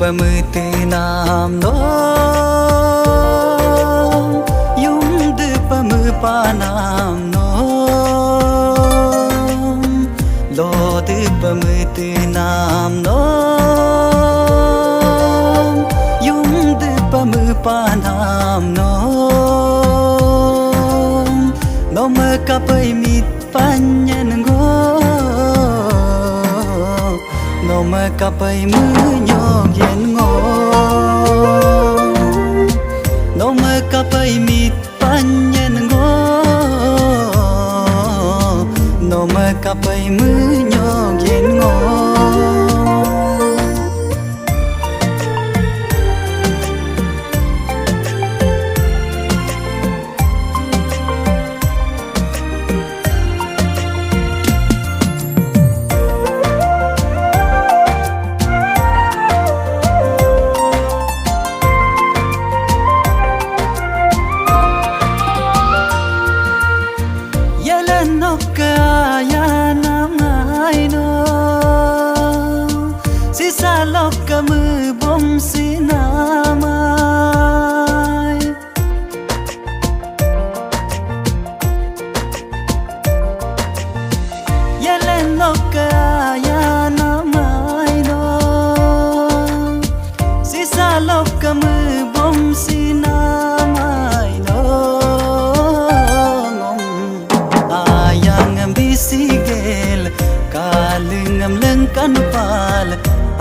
pamete nam no yung de pamupa nam no lo de pamete nam no yung de pamupa nam no no me kapai mit panyan ngo no me kapai mu nhog yen ngo no me kapai mit panyan ngo no me kapai mu nhog yen ngo kamu bom sinamai yelen no kaya namai no sisa lok kamu bom sinamai no ngom ayang bisigel kalingam lengkan pal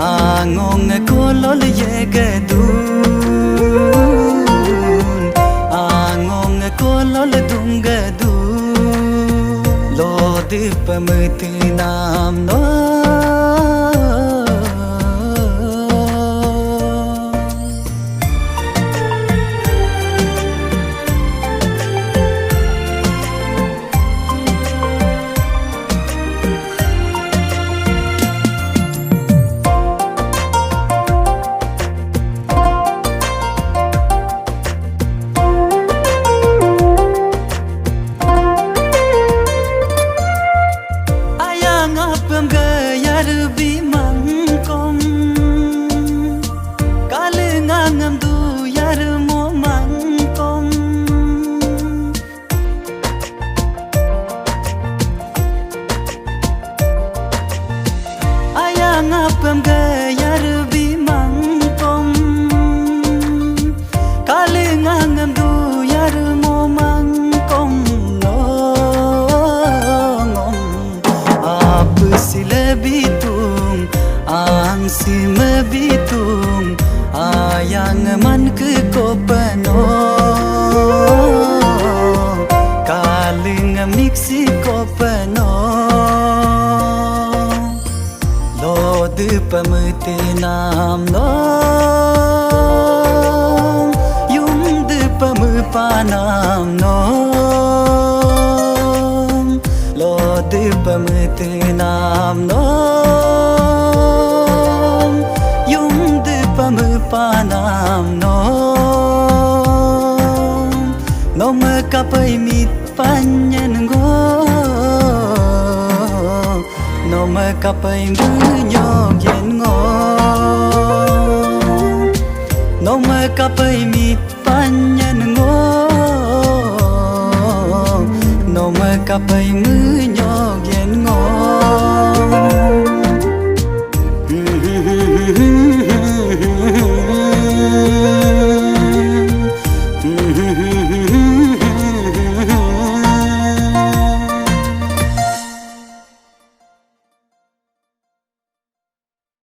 angong kolol yegadun angong kolol dungadun lo de pamete nam no ngapam gayar bimangkom kalingangam du yar momangkom nongom ap sile bitung ang sim bitung ayang man ke kopano kalingam mixi kopano de pamete nam no yung de pamupa nam no lo de pamete nam no yung de pamupa nam no no me kapai mit panyan ngo no me kapai mu nhog yen ngo no me kapai mit panyan ngo no me kapai mu nhog yen ngo